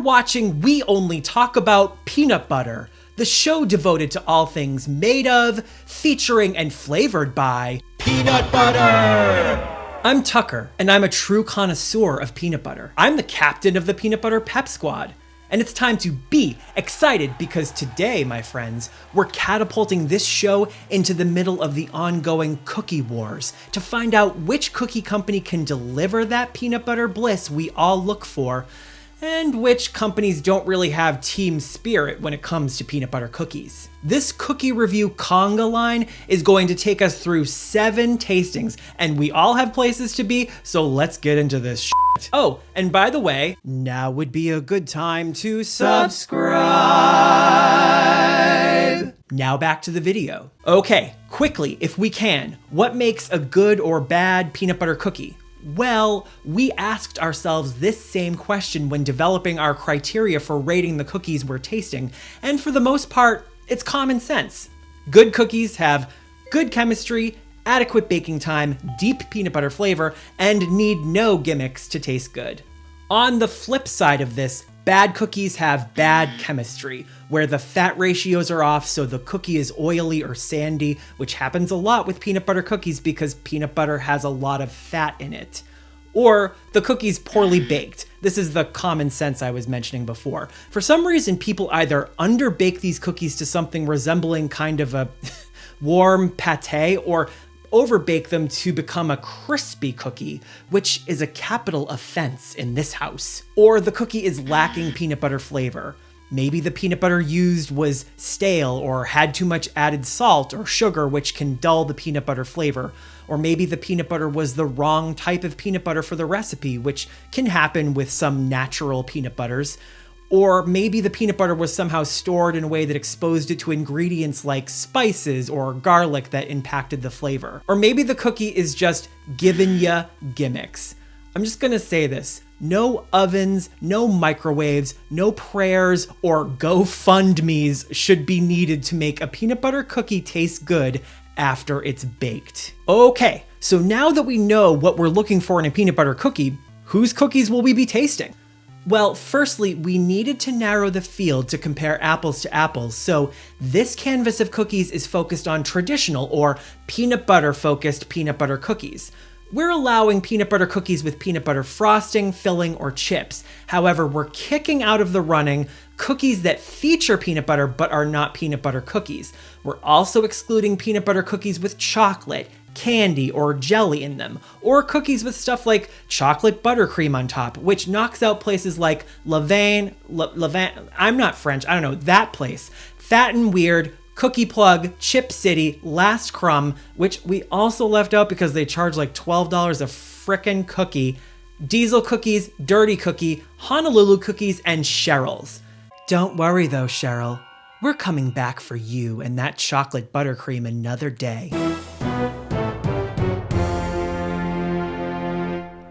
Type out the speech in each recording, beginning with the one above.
watching We Only Talk About Peanut Butter, the show devoted to all things made of, featuring, and flavored by peanut butter! I'm Tucker, and I'm a true connoisseur of peanut butter. I'm the captain of the Peanut Butter Pep Squad. And it's time to be excited because today, my friends, we're catapulting this show into the middle of the ongoing cookie wars to find out which cookie company can deliver that peanut butter bliss we all look for, and which companies don't really have team spirit when it comes to peanut butter cookies. This cookie review conga line is going to take us through 7 tastings, and we all have places to be, so let's get into this shit. Oh, and by the way, now would be a good time to subscribe. Now back to the video. Okay, quickly, if we can, what makes a good or bad peanut butter cookie? Well, we asked ourselves this same question when developing our criteria for rating the cookies we're tasting, and for the most part, it's common sense. Good cookies have good chemistry, adequate baking time, deep peanut butter flavor, and need no gimmicks to taste good. On the flip side of this, bad cookies have bad chemistry, where the fat ratios are off so the cookie is oily or sandy, which happens a lot with peanut butter cookies because peanut butter has a lot of fat in it. Or the cookie's poorly baked. This is the common sense I was mentioning before. For some reason, people either underbake these cookies to something resembling kind of a warm pate, or overbake them to become a crispy cookie, which is a capital offense in this house. Or the cookie is lacking peanut butter flavor. Maybe the peanut butter used was stale or had too much added salt or sugar, which can dull the peanut butter flavor. Or maybe the peanut butter was the wrong type of peanut butter for the recipe, which can happen with some natural peanut butters. Or maybe the peanut butter was somehow stored in a way that exposed it to ingredients like spices or garlic that impacted the flavor. Or maybe the cookie is just giving ya gimmicks. I'm just gonna say this. No ovens, no microwaves, no prayers, or GoFundMes should be needed to make a peanut butter cookie taste good after it's baked. Okay, so now that we know what we're looking for in a peanut butter cookie, whose cookies will we be tasting? Well, firstly, we needed to narrow the field to compare apples to apples, so this canvas of cookies is focused on traditional or peanut butter focused peanut butter cookies. We're allowing peanut butter cookies with peanut butter frosting, filling, or chips. However, we're kicking out of the running cookies that feature peanut butter but are not peanut butter cookies. We're also excluding peanut butter cookies with chocolate, candy, or jelly in them, or cookies with stuff like chocolate buttercream on top, which knocks out places like Levain, I'm not French, I don't know, that place, Fat and Weird, Cookie Plug, Chip City, Last Crumb, which we also left out because they charge like $12 a frickin' cookie, Diesel Cookies, Dirty Cookie, Honolulu Cookies, and Cheryl's. Don't worry though, Cheryl. We're coming back for you and that chocolate buttercream another day.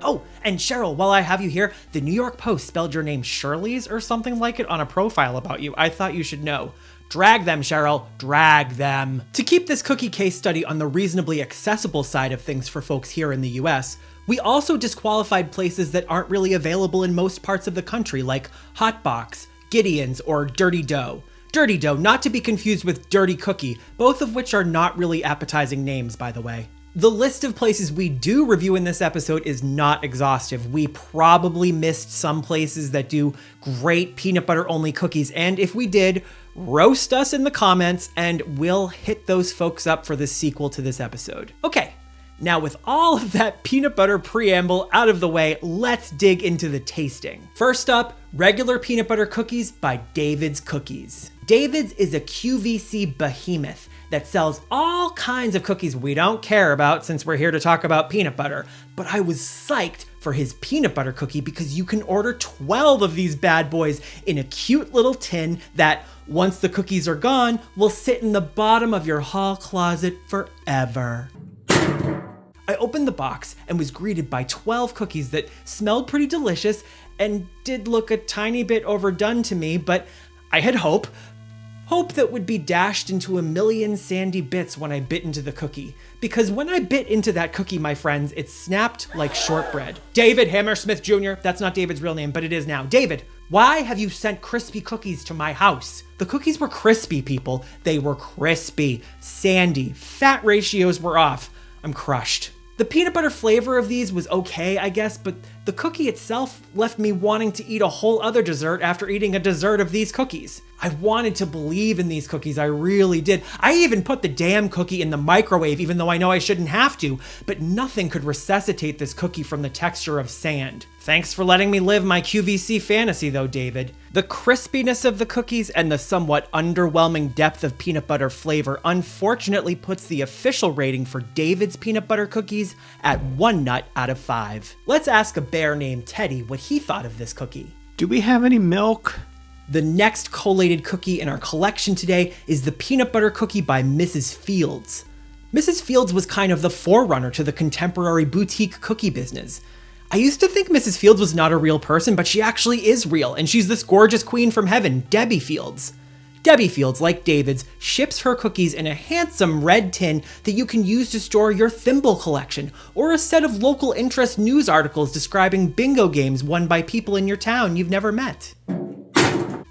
Oh, and Cheryl, while I have you here, the New York Post spelled your name Shirley's or something like it on a profile about you. I thought you should know. Drag them, Cheryl, drag them. To keep this cookie case study on the reasonably accessible side of things for folks here in the US, we also disqualified places that aren't really available in most parts of the country, like Hotbox, Gideon's, or Dirty Dough. Dirty Dough, not to be confused with Dirty Cookie, both of which are not really appetizing names, by the way. The list of places we do review in this episode is not exhaustive. We probably missed some places that do great peanut butter only cookies, and if we did, roast us in the comments and we'll hit those folks up for the sequel to this episode. Okay, now with all of that peanut butter preamble out of the way, let's dig into the tasting. First up, regular peanut butter cookies by David's Cookies. David's is a QVC behemoth that sells all kinds of cookies we don't care about since we're here to talk about peanut butter. But I was psyched for his peanut butter cookie because you can order 12 of these bad boys in a cute little tin that, once the cookies are gone, will sit in the bottom of your hall closet forever. I opened the box and was greeted by 12 cookies that smelled pretty delicious and did look a tiny bit overdone to me, but I had hope. Hope that would be dashed into a million sandy bits when I bit into the cookie. Because when I bit into that cookie, my friends, it snapped like shortbread. David Hammersmith Jr., that's not David's real name, but it is now. David, why have you sent crispy cookies to my house? The cookies were crispy, people. They were crispy, sandy, fat ratios were off. I'm crushed. The peanut butter flavor of these was okay, I guess, but the cookie itself left me wanting to eat a whole other dessert after eating a dessert of these cookies. I wanted to believe in these cookies, I really did. I even put the damn cookie in the microwave, even though I know I shouldn't have to, but nothing could resuscitate this cookie from the texture of sand. Thanks for letting me live my QVC fantasy though, David. The crispiness of the cookies and the somewhat underwhelming depth of peanut butter flavor unfortunately puts the official rating for David's peanut butter cookies at 1 nut out of 5. Let's ask a bear named Teddy what he thought of this cookie. Do we have any milk? The next collated cookie in our collection today is the peanut butter cookie by Mrs. Fields. Mrs. Fields was kind of the forerunner to the contemporary boutique cookie business. I used to think Mrs. Fields was not a real person, but she actually is real, and she's this gorgeous queen from heaven, Debbie Fields. Debbie Fields, like David's, ships her cookies in a handsome red tin that you can use to store your thimble collection, or a set of local interest news articles describing bingo games won by people in your town you've never met.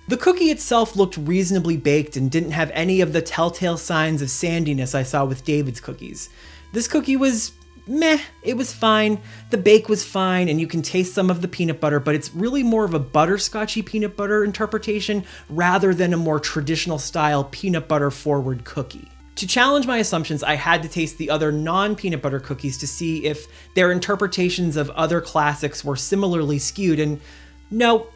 The cookie itself looked reasonably baked and didn't have any of the telltale signs of sandiness I saw with David's cookies. This cookie was meh, it was fine, the bake was fine, and you can taste some of the peanut butter, but it's really more of a butterscotchy peanut butter interpretation rather than a more traditional style peanut butter forward cookie. To challenge my assumptions, I had to taste the other non-peanut butter cookies to see if their interpretations of other classics were similarly skewed, and no,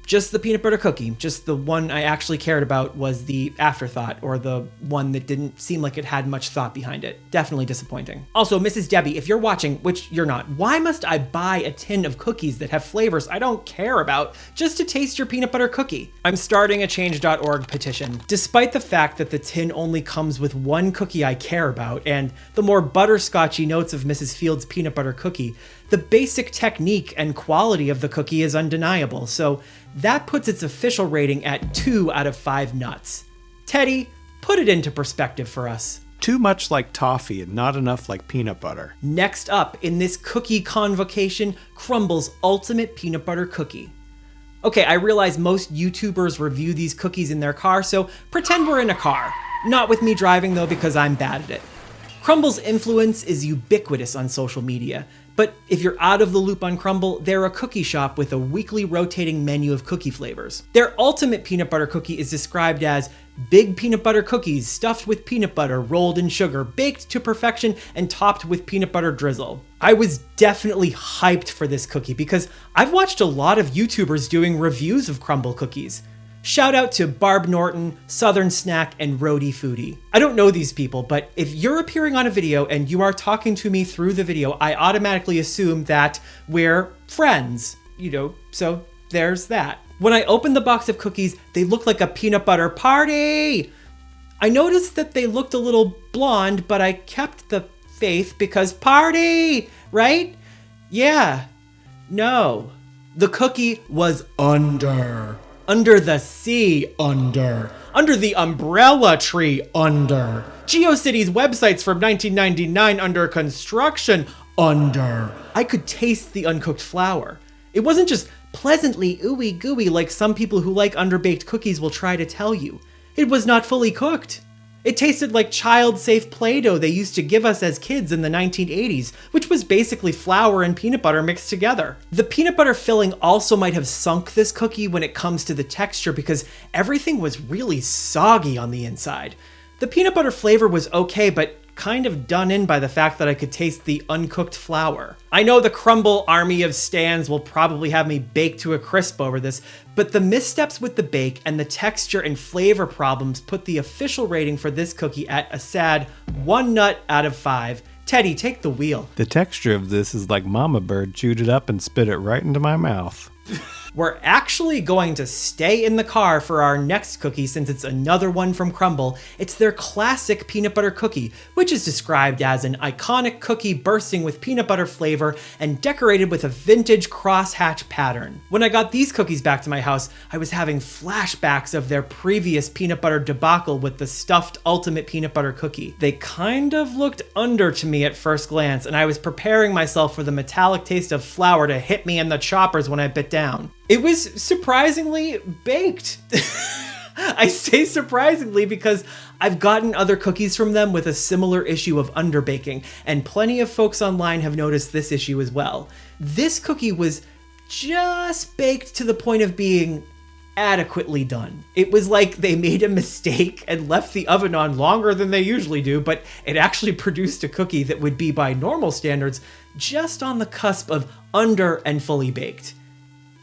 just the peanut butter cookie. Just the one I actually cared about was the afterthought, or the one that didn't seem like it had much thought behind it. Definitely disappointing. Also, Mrs. Debbie, if you're watching, which you're not, why must I buy a tin of cookies that have flavors I don't care about just to taste your peanut butter cookie? I'm starting a change.org petition. Despite the fact that the tin only comes with one cookie I care about, and the more butterscotchy notes of Mrs. Fields' peanut butter cookie, the basic technique and quality of the cookie is undeniable, so that puts its official rating at 2 out of 5 nuts. Teddy, put it into perspective for us. Too much like toffee and not enough like peanut butter. Next up in this cookie convocation, Crumbl's ultimate peanut butter cookie. Okay, I realize most YouTubers review these cookies in their car, so pretend we're in a car. Not with me driving though, because I'm bad at it. Crumbl's influence is ubiquitous on social media, but if you're out of the loop on Crumbl, they're a cookie shop with a weekly rotating menu of cookie flavors. Their ultimate peanut butter cookie is described as big peanut butter cookies stuffed with peanut butter, rolled in sugar, baked to perfection, and topped with peanut butter drizzle. I was definitely hyped for this cookie because I've watched a lot of YouTubers doing reviews of Crumbl cookies. Shout out to Barb Norton, Southern Snack, and Roadie Foodie. I don't know these people, but if you're appearing on a video and you are talking to me through the video, I automatically assume that we're friends. So there's that. When I opened the box of cookies, they looked like a peanut butter party. I noticed that they looked a little blonde, but I kept the faith because party, right? Yeah. No. The cookie was under the sea, under the umbrella tree, under GeoCities websites from 1999 under construction, under. I could taste the uncooked flour. It wasn't just pleasantly ooey gooey like some people who like underbaked cookies will try to tell you. It was not fully cooked. It tasted like child-safe Play-Doh they used to give us as kids in the 1980s, which was basically flour and peanut butter mixed together. The peanut butter filling also might have sunk this cookie when it comes to the texture because everything was really soggy on the inside. The peanut butter flavor was okay, but kind of done in by the fact that I could taste the uncooked flour. I know the Crumbl army of stans will probably have me baked to a crisp over this, but the missteps with the bake and the texture and flavor problems put the official rating for this cookie at a sad 1 nut out of 5. Teddy, take the wheel. The texture of this is like Mama Bird chewed it up and spit it right into my mouth. We're actually going to stay in the car for our next cookie since it's another one from Crumbl. It's their classic peanut butter cookie, which is described as an iconic cookie bursting with peanut butter flavor and decorated with a vintage crosshatch pattern. When I got these cookies back to my house, I was having flashbacks of their previous peanut butter debacle with the stuffed ultimate peanut butter cookie. They kind of looked under to me at first glance, and I was preparing myself for the metallic taste of flour to hit me in the choppers when I bit down. It was surprisingly baked. I say surprisingly because I've gotten other cookies from them with a similar issue of underbaking, and plenty of folks online have noticed this issue as well. This cookie was just baked to the point of being adequately done. It was like they made a mistake and left the oven on longer than they usually do, but it actually produced a cookie that would be, by normal standards, just on the cusp of under and fully baked.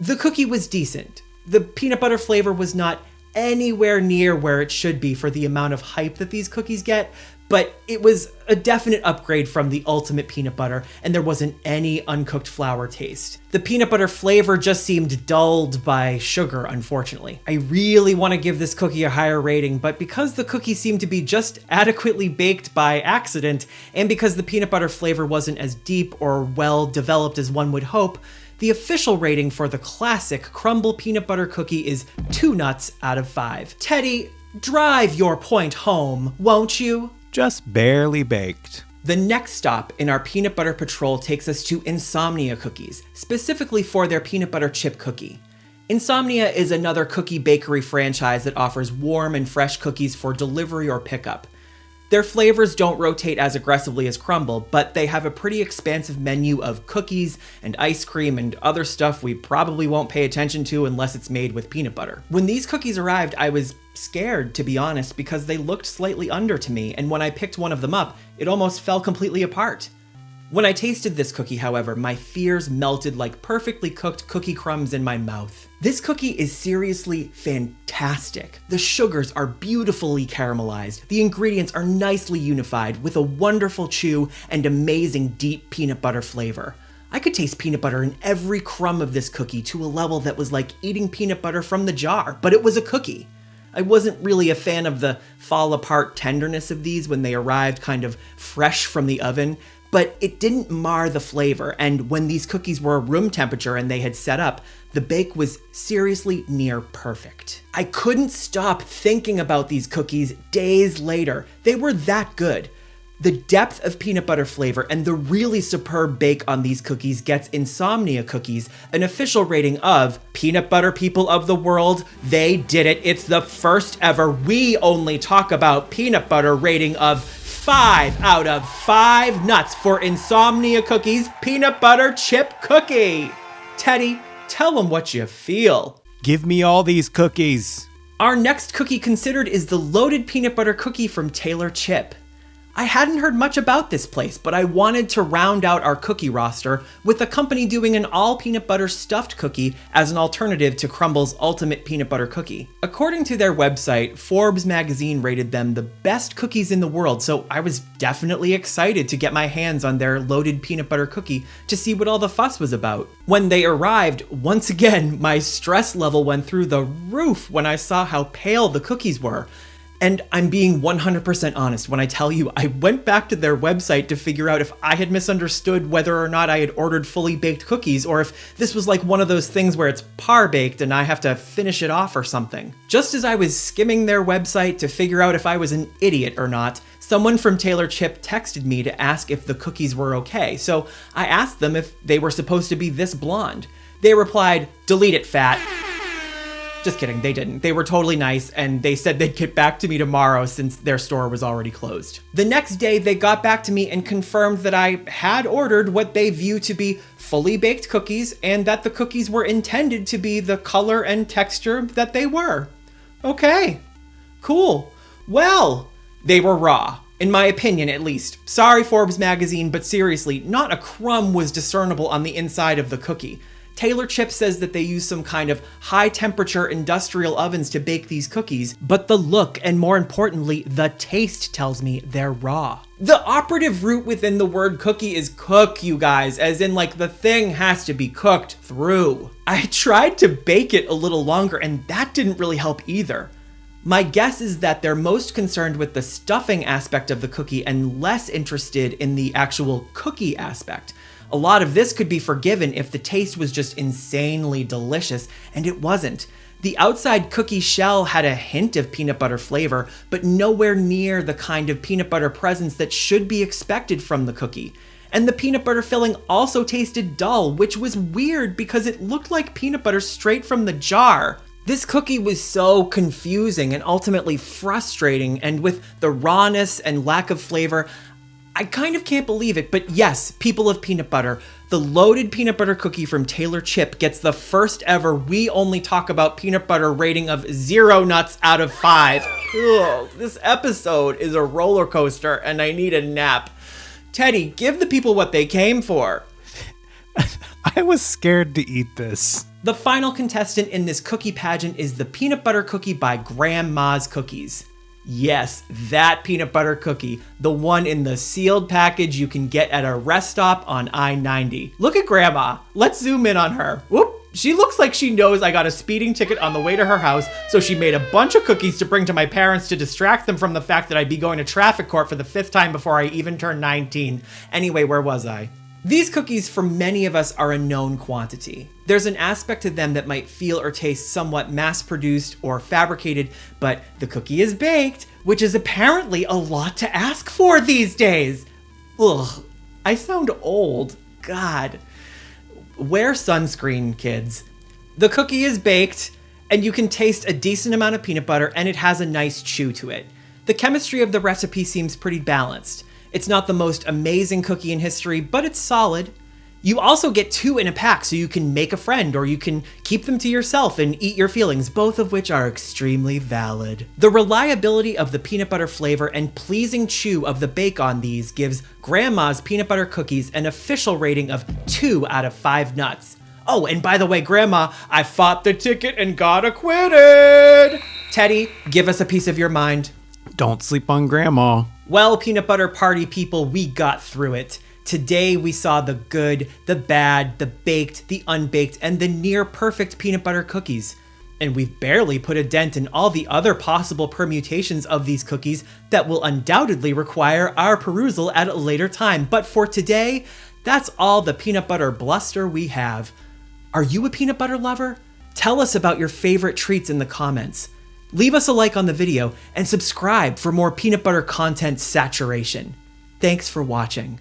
The cookie was decent. The peanut butter flavor was not anywhere near where it should be for the amount of hype that these cookies get, but it was a definite upgrade from the ultimate peanut butter, and there wasn't any uncooked flour taste. The peanut butter flavor just seemed dulled by sugar, unfortunately. I really want to give this cookie a higher rating, but because the cookie seemed to be just adequately baked by accident, and because the peanut butter flavor wasn't as deep or well developed as one would hope, the official rating for the classic Crumbl peanut butter cookie is 2 nuts out of 5. Teddy, drive your point home, won't you? Just barely baked. The next stop in our peanut butter patrol takes us to Insomnia cookies, specifically for their peanut butter chip cookie. Insomnia is another cookie bakery franchise that offers warm and fresh cookies for delivery or pickup. Their flavors don't rotate as aggressively as Crumbl, but they have a pretty expansive menu of cookies and ice cream and other stuff we probably won't pay attention to unless it's made with peanut butter. When these cookies arrived, I was scared, to be honest, because they looked slightly under to me, and when I picked one of them up, it almost fell completely apart. When I tasted this cookie, however, my fears melted like perfectly cooked cookie crumbs in my mouth. This cookie is seriously fantastic. The sugars are beautifully caramelized, the ingredients are nicely unified with a wonderful chew and amazing deep peanut butter flavor. I could taste peanut butter in every crumb of this cookie to a level that was like eating peanut butter from the jar, but it was a cookie. I wasn't really a fan of the fall apart tenderness of these when they arrived kind of fresh from the oven, but it didn't mar the flavor, and when these cookies were room temperature and they had set up, the bake was seriously near perfect. I couldn't stop thinking about these cookies days later. They were that good. The depth of peanut butter flavor and the really superb bake on these cookies gets Insomnia cookies an official rating of peanut butter people of the world. They did it. It's the first ever We Only Talk About Peanut Butter rating of 5 out of 5 nuts for Insomnia cookies peanut butter chip cookie. Teddy, tell them what you feel. Give me all these cookies. Our next cookie considered is the loaded peanut butter cookie from Taylor Chip. I hadn't heard much about this place, but I wanted to round out our cookie roster with a company doing an all peanut butter stuffed cookie as an alternative to Crumbl's ultimate peanut butter cookie. According to their website, Forbes magazine rated them the best cookies in the world, so I was definitely excited to get my hands on their loaded peanut butter cookie to see what all the fuss was about. When they arrived, once again, my stress level went through the roof when I saw how pale the cookies were. And I'm being 100% honest when I tell you I went back to their website to figure out if I had misunderstood whether or not I had ordered fully baked cookies, or if this was like one of those things where it's par baked and I have to finish it off or something. Just as I was skimming their website to figure out if I was an idiot or not, someone from Taylor Chip texted me to ask if the cookies were okay, so I asked them if they were supposed to be this blonde. They replied, "Delete it, fat." Just kidding, they didn't. They were totally nice, and they said they'd get back to me tomorrow since their store was already closed. The next day, they got back to me and confirmed that I had ordered what they view to be fully baked cookies, and that the cookies were intended to be the color and texture that they were. Okay, cool. Well, they were raw. In my opinion, at least. Sorry, Forbes magazine, but seriously, not a crumb was discernible on the inside of the cookie. Taylor Chip says that they use some kind of high-temperature industrial ovens to bake these cookies, but the look, and more importantly, the taste tells me they're raw. The operative root within the word cookie is cook, you guys, as in like the thing has to be cooked through. I tried to bake it a little longer and that didn't really help either. My guess is that they're most concerned with the stuffing aspect of the cookie and less interested in the actual cookie aspect. A lot of this could be forgiven if the taste was just insanely delicious, and it wasn't. The outside cookie shell had a hint of peanut butter flavor, but nowhere near the kind of peanut butter presence that should be expected from the cookie. And the peanut butter filling also tasted dull, which was weird because it looked like peanut butter straight from the jar. This cookie was so confusing and ultimately frustrating, and with the rawness and lack of flavor, I kind of can't believe it, but yes, people of peanut butter, the loaded peanut butter cookie from Taylor Chip gets the first ever We Only Talk About Peanut Butter rating of 0 nuts out of 5. Ugh, this episode is a roller coaster and I need a nap. Teddy, give the people what they came for. I was scared to eat this. The final contestant in this cookie pageant is the peanut butter cookie by Grandma's Cookies. Yes, that peanut butter cookie, the one in the sealed package you can get at a rest stop on I-90. Look at Grandma. Let's zoom in on her. Whoop. She looks like she knows I got a speeding ticket on the way to her house, so she made a bunch of cookies to bring to my parents to distract them from the fact that I'd be going to traffic court for the 5th time before I even turned 19. Anyway, where was I? These cookies, for many of us, are a known quantity. There's an aspect to them that might feel or taste somewhat mass-produced or fabricated, but the cookie is baked, which is apparently a lot to ask for these days. Ugh, I sound old. God. Wear sunscreen, kids. The cookie is baked, and you can taste a decent amount of peanut butter, and it has a nice chew to it. The chemistry of the recipe seems pretty balanced. It's not the most amazing cookie in history, but it's solid. You also get 2 in a pack, so you can make a friend or you can keep them to yourself and eat your feelings, both of which are extremely valid. The reliability of the peanut butter flavor and pleasing chew of the bake on these gives Grandma's peanut butter cookies an official rating of 2 out of 5 nuts. Oh, and by the way, Grandma, I fought the ticket and got acquitted! Teddy, give us a piece of your mind. Don't sleep on Grandma. Well, peanut butter party people, we got through it. Today we saw the good, the bad, the baked, the unbaked, and the near perfect peanut butter cookies. And we've barely put a dent in all the other possible permutations of these cookies that will undoubtedly require our perusal at a later time. But for today, that's all the peanut butter bluster we have. Are you a peanut butter lover? Tell us about your favorite treats in the comments. Leave us a like on the video and subscribe for more peanut butter content saturation. Thanks for watching.